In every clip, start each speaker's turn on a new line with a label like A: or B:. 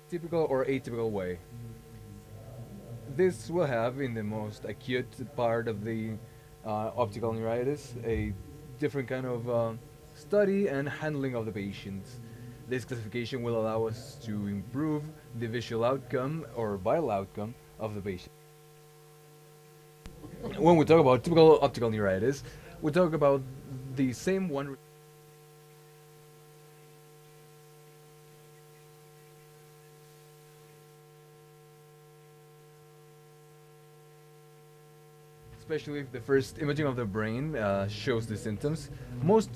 A: typical or atypical way. This will have, in the most acute part of the optical neuritis, a different kind of study and handling of the patients. This classification will allow us to improve the visual outcome or vital outcome of the patient. When we talk about typical optical neuritis, we talk about the same one, especially if the first imaging of the brain shows the symptoms. Most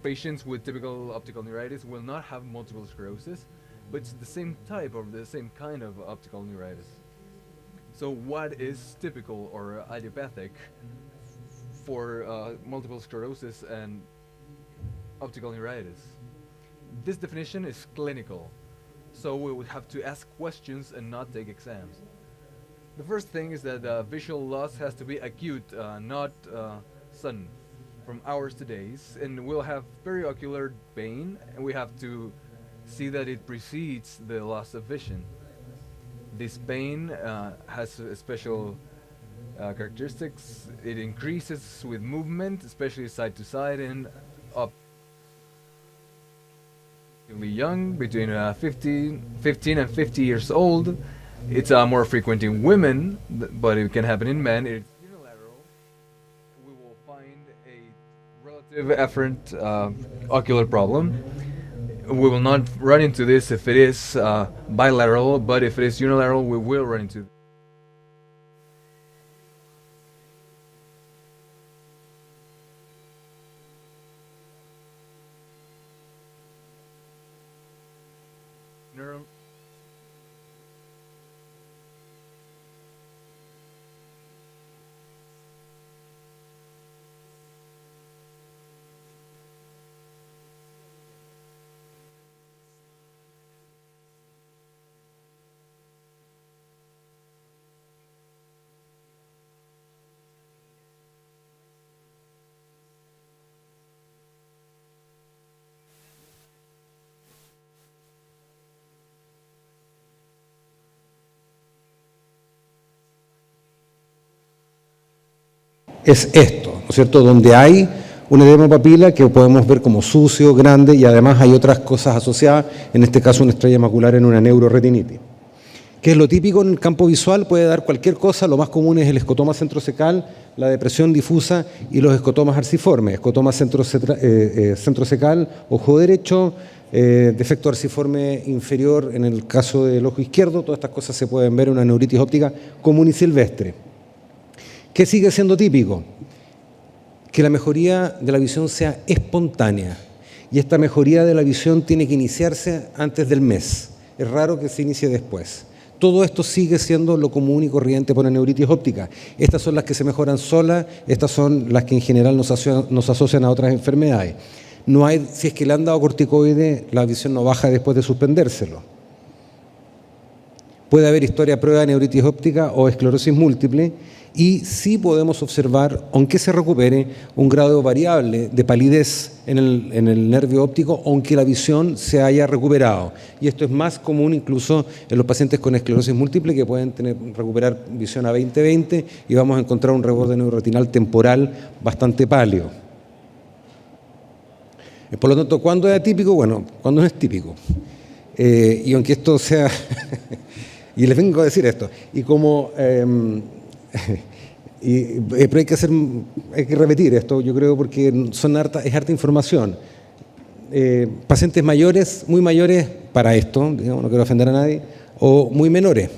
A: patients with typical optical neuritis will not have multiple sclerosis, but it's the same type or the same kind of optical neuritis. So, what is typical or idiopathic for multiple sclerosis and optical neuritis? This definition is clinical, so we would have to ask questions and not take exams. The first thing is that visual loss has to be acute, not sudden, from hours to days, and we'll have periocular pain, and we have to see that it precedes the loss of vision. This pain has special characteristics. It increases with movement, especially side to side and up. Young, between 15 and 50 years old. It's more frequent in women, but it can happen in men. It's unilateral. We will find a relative efferent ocular problem. We will not run into this if it is bilateral, but if it is unilateral, we will run into neural.
B: Es esto, ¿no es cierto?, donde hay un edema papila que podemos ver como sucio, grande, y además hay otras cosas asociadas, en este caso una estrella macular en una neuroretinitis. ¿Qué es lo típico en el campo visual? Puede dar cualquier cosa, lo más común es el escotoma centrocecal, la depresión difusa y los escotomas arciformes. Escotoma centrocecal, ojo derecho, defecto arciforme inferior en el caso del ojo izquierdo. Todas estas cosas se pueden ver en una neuritis óptica común y silvestre. ¿Qué sigue siendo típico? Que la mejoría de la visión sea espontánea. Y esta mejoría de la visión tiene que iniciarse antes del mes. Es raro que se inicie después. Todo esto sigue siendo lo común y corriente por la neuritis óptica. Estas son las que se mejoran solas, estas son las que en general nos asocian a otras enfermedades. No hay, si es que le han dado corticoide, la visión no baja después de suspendérselo. Puede haber historia prueba de neuritis óptica o esclerosis múltiple, y sí podemos observar, aunque se recupere, un grado variable de palidez en el nervio óptico, aunque la visión se haya recuperado. Y esto es más común incluso en los pacientes con esclerosis múltiple, que pueden recuperar visión a 20/20, y vamos a encontrar un reborde neuroretinal temporal bastante pálido. Por lo tanto, ¿cuándo es atípico? Bueno, cuando no es típico. Y aunque esto sea... y les vengo a decir esto. Y como... pero hay que repetir esto, yo creo, porque es harta información. Pacientes mayores, muy mayores para esto, digamos, no quiero ofender a nadie, o muy menores.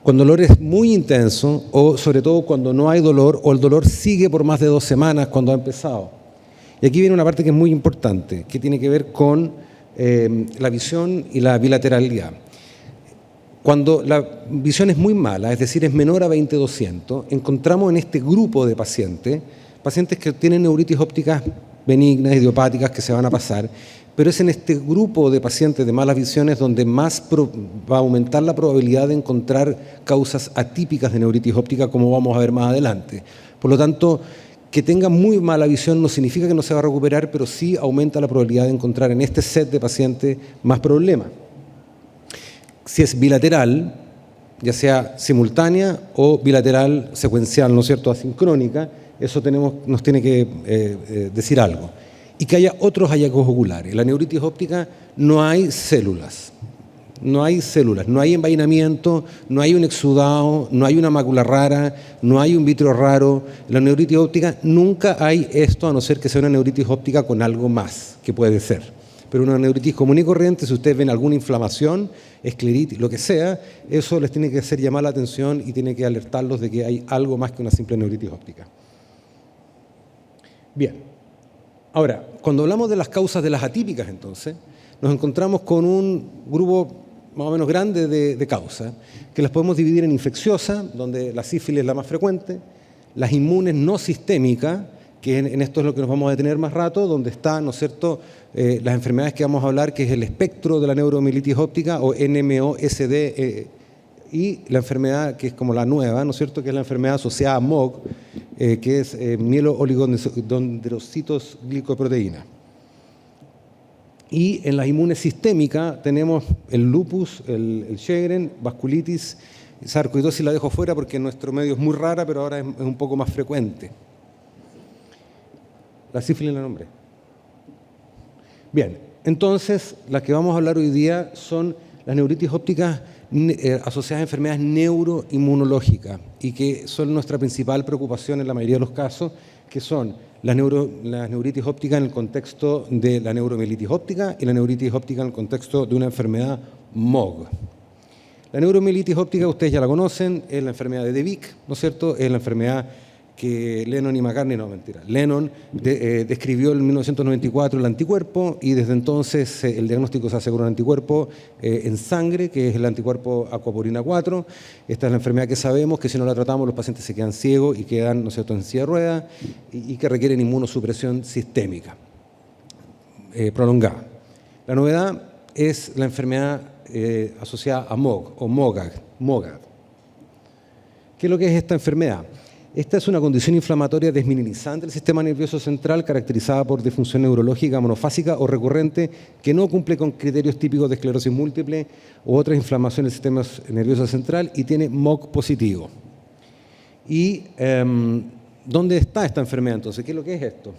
B: Cuando el dolor es muy intenso, o sobre todo cuando no hay dolor, o el dolor sigue por más de 2 semanas cuando ha empezado. Y aquí viene una parte que es muy importante, que tiene que ver con la visión y la bilateralidad. Cuando la visión es muy mala, es decir, es menor a 20/200, encontramos en este grupo de pacientes que tienen neuritis ópticas benignas, idiopáticas, que se van a pasar, pero es en este grupo de pacientes de malas visiones donde más va a aumentar la probabilidad de encontrar causas atípicas de neuritis óptica, como vamos a ver más adelante. Por lo tanto, que tenga muy mala visión no significa que no se va a recuperar, pero sí aumenta la probabilidad de encontrar en este set de pacientes más problemas. Si es bilateral, ya sea simultánea o bilateral secuencial, ¿no es cierto?, asincrónica, eso nos tiene que decir algo. Y que haya otros hallazgos oculares. En la neuritis óptica no hay células, no hay envainamiento, no hay un exudado, no hay una mácula rara, no hay un vítreo raro. En la neuritis óptica nunca hay esto, a no ser que sea una neuritis óptica con algo más, que puede ser. Pero una neuritis común y corriente, si ustedes ven alguna inflamación, escleritis, lo que sea, eso les tiene que hacer llamar la atención y tiene que alertarlos de que hay algo más que una simple neuritis óptica. Bien, ahora, cuando hablamos de las causas de las atípicas, entonces, nos encontramos con un grupo más o menos grande de causas, que las podemos dividir en infecciosas, donde la sífilis es la más frecuente, las inmunes no sistémicas, que en esto es lo que nos vamos a detener más rato, donde están, ¿no es cierto?, las enfermedades que vamos a hablar, que es el espectro de la neuromielitis óptica, o NMOSD, y la enfermedad que es como la nueva, ¿no es cierto?, que es la enfermedad asociada a MOG, que es mielooligodendrocitos glicoproteína. Y en las inmunes sistémicas tenemos el lupus, el Sjögren, vasculitis, sarcoidosis la dejo fuera porque en nuestro medio es muy rara, pero ahora es un poco más frecuente. La sífilis la nombré. Bien, entonces las que vamos a hablar hoy día son las neuritis ópticas asociadas a enfermedades neuroinmunológicas y que son nuestra principal preocupación en la mayoría de los casos, que son las neuritis ópticas en el contexto de la neuromielitis óptica y la neuritis óptica en el contexto de una enfermedad MOG. La neuromielitis óptica, ustedes ya la conocen, es la enfermedad de Vick, ¿no es cierto? Es la enfermedad que Lennon y McCartney, no, mentira, Lennon describió en 1994 el anticuerpo y desde entonces el diagnóstico se hace con un anticuerpo en sangre, que es el anticuerpo aquaporina 4. Esta es la enfermedad que sabemos que si no la tratamos los pacientes se quedan ciegos y quedan, ¿no es cierto?, en silla de ruedas y que requieren inmunosupresión sistémica prolongada. La novedad es la enfermedad asociada a MOG o MOGAD. ¿Qué es lo que es esta enfermedad? Esta es una condición inflamatoria desmineralizante del sistema nervioso central caracterizada por disfunción neurológica monofásica o recurrente que no cumple con criterios típicos de esclerosis múltiple u otras inflamaciones del sistema nervioso central y tiene MOG positivo. ¿Y dónde está esta enfermedad entonces? ¿Qué es lo que es esto?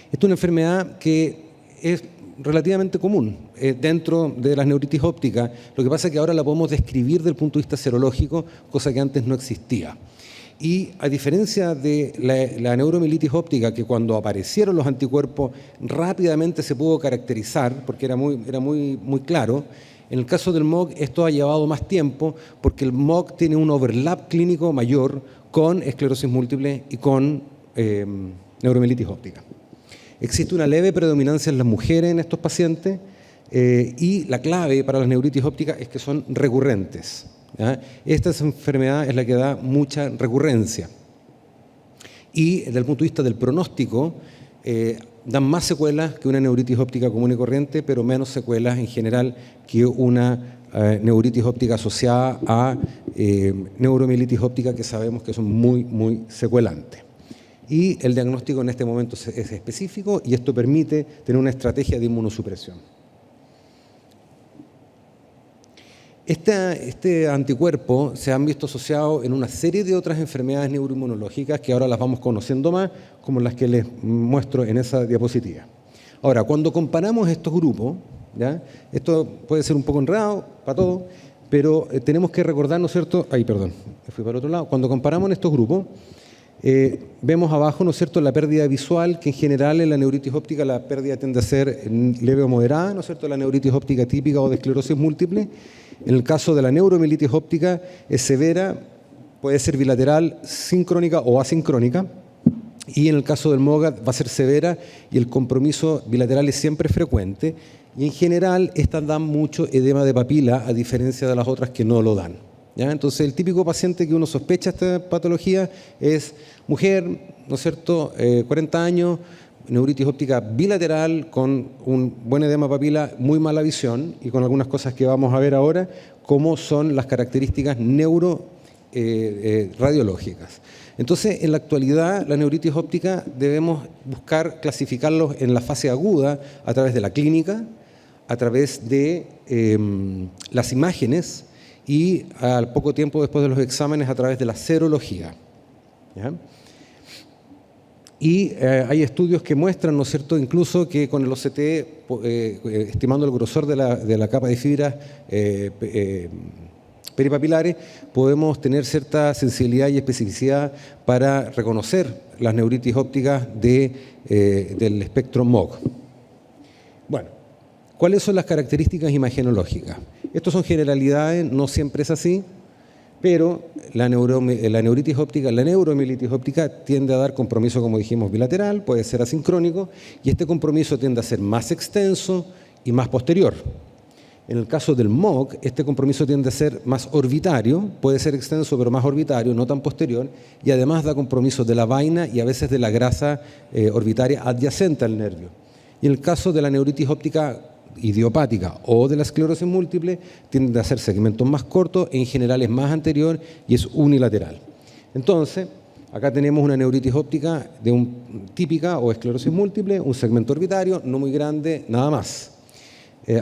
B: Esta es una enfermedad que es relativamente común dentro de las neuritis ópticas. Lo que pasa es que ahora la podemos describir desde el punto de vista serológico, cosa que antes no existía. Y a diferencia de la neuromielitis óptica, que cuando aparecieron los anticuerpos rápidamente se pudo caracterizar, porque era muy claro, en el caso del MOG esto ha llevado más tiempo, porque el MOG tiene un overlap clínico mayor con esclerosis múltiple y con neuromielitis óptica. Existe una leve predominancia en las mujeres en estos pacientes y la clave para las neuritis ópticas es que son recurrentes, ¿ya? Esta enfermedad es la que da mucha recurrencia. Y desde el punto de vista del pronóstico, dan más secuelas que una neuritis óptica común y corriente, pero menos secuelas en general que una neuritis óptica asociada a neuromielitis óptica, que sabemos que son muy secuelantes. Y el diagnóstico en este momento es específico y esto permite tener una estrategia de inmunosupresión. Este anticuerpo se han visto asociado en una serie de otras enfermedades neuroinmunológicas que ahora las vamos conociendo más, como las que les muestro en esa diapositiva. Ahora, cuando comparamos estos grupos, ¿ya? Esto puede ser un poco enredado para todos, pero tenemos que recordar, ¿no es cierto? Ay, perdón, me fui para el otro lado. Cuando comparamos en estos grupos, vemos abajo, ¿no es cierto?, la pérdida visual, que en general en la neuritis óptica la pérdida tiende a ser leve o moderada, ¿no es cierto?, la neuritis óptica típica o de esclerosis múltiple. En el caso de la neuromielitis óptica es severa, puede ser bilateral, sincrónica o asincrónica, y en el caso del MOGAD va a ser severa y el compromiso bilateral es siempre frecuente, y en general estas dan mucho edema de papila, a diferencia de las otras que no lo dan. ¿Ya? Entonces, el típico paciente que uno sospecha esta patología es mujer, ¿no es cierto?, 40 años, neuritis óptica bilateral, con un buen edema papila, muy mala visión, y con algunas cosas que vamos a ver ahora, como son las características radiológicas. Entonces, en la actualidad, la neuritis óptica debemos buscar clasificarlos en la fase aguda a través de la clínica, a través de las imágenes y al poco tiempo después de los exámenes a través de la serología. ¿Ya? Y hay estudios que muestran, ¿no es cierto?, incluso que con el OCT, estimando el grosor de la capa de fibras peripapilares, podemos tener cierta sensibilidad y especificidad para reconocer las neuritis ópticas del espectro MOG. Bueno, ¿cuáles son las características imagenológicas? Estos son generalidades, no siempre es así, pero la neuritis óptica, la neuromielitis óptica tiende a dar compromiso, como dijimos, bilateral, puede ser asincrónico, y este compromiso tiende a ser más extenso y más posterior. En el caso del MOG, este compromiso tiende a ser más orbitario, puede ser extenso pero más orbitario, no tan posterior, y además da compromiso de la vaina y a veces de la grasa orbitaria adyacente al nervio. Y en el caso de la neuritis óptica idiopática o de la esclerosis múltiple, tiende a ser segmentos más cortos, en general es más anterior y es unilateral. Entonces, acá tenemos una neuritis óptica típica o esclerosis múltiple, un segmento orbitario, no muy grande, nada más.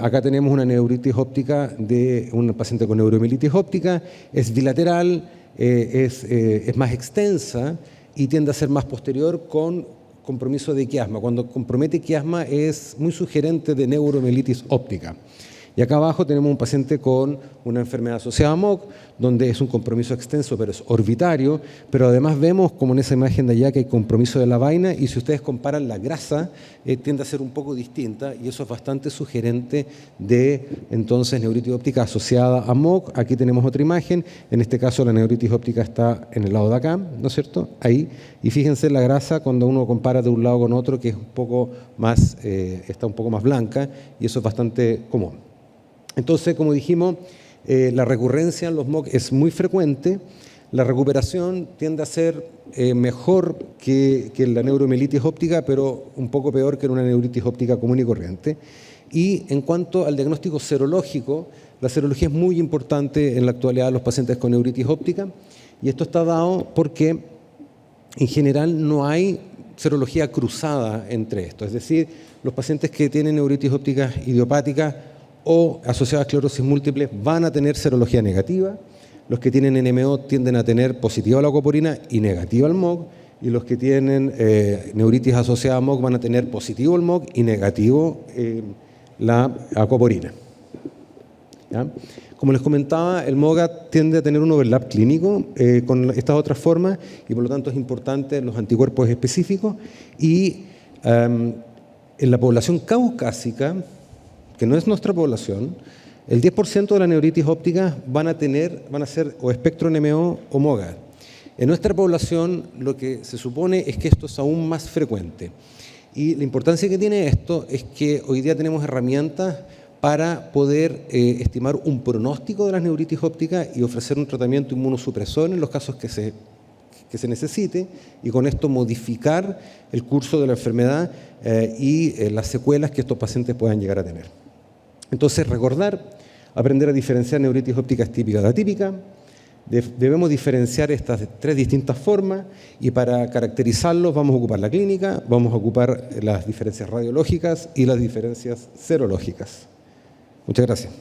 B: Acá tenemos una neuritis óptica de un paciente con neuromielitis óptica, es bilateral, es más extensa y tiende a ser más posterior con compromiso de quiasma. Cuando compromete quiasma es muy sugerente de neuromielitis óptica. Y acá abajo tenemos un paciente con una enfermedad asociada a MOG, donde es un compromiso extenso, pero es orbitario, pero además vemos, como en esa imagen de allá, que hay compromiso de la vaina, y si ustedes comparan la grasa, tiende a ser un poco distinta, y eso es bastante sugerente de, entonces, neuritis óptica asociada a MOG. Aquí tenemos otra imagen, en este caso la neuritis óptica está en el lado de acá, ¿no es cierto? Ahí, y fíjense la grasa cuando uno compara de un lado con otro, que es un poco más, está un poco más blanca, y eso es bastante común. Entonces, como dijimos, la recurrencia en los MOG es muy frecuente, la recuperación tiende a ser mejor que la neuromielitis óptica, pero un poco peor que en una neuritis óptica común y corriente. Y en cuanto al diagnóstico serológico, la serología es muy importante en la actualidad de los pacientes con neuritis óptica, y esto está dado porque en general no hay serología cruzada entre esto, es decir, los pacientes que tienen neuritis óptica idiopática o asociadas a esclerosis múltiple van a tener serología negativa, los que tienen NMO tienden a tener positiva la acoporina y negativa el MOG, y los que tienen neuritis asociada a MOG van a tener positivo el MOG y negativo la acoporina. ¿Ya? Como les comentaba, el MOGA tiende a tener un overlap clínico con estas otras formas, y por lo tanto es importante los anticuerpos específicos, y en la población caucásica, que no es nuestra población, el 10% de la neuritis óptica van a ser o espectro NMO o MOGA. En nuestra población lo que se supone es que esto es aún más frecuente. Y la importancia que tiene esto es que hoy día tenemos herramientas para poder estimar un pronóstico de las neuritis ópticas y ofrecer un tratamiento inmunosupresor en los casos que se necesite, y con esto modificar el curso de la enfermedad y las secuelas que estos pacientes puedan llegar a tener. Entonces, aprender a diferenciar neuritis ópticas típica de atípica. Debemos diferenciar estas tres distintas formas, y para caracterizarlos vamos a ocupar la clínica, vamos a ocupar las diferencias radiológicas y las diferencias serológicas. Muchas gracias.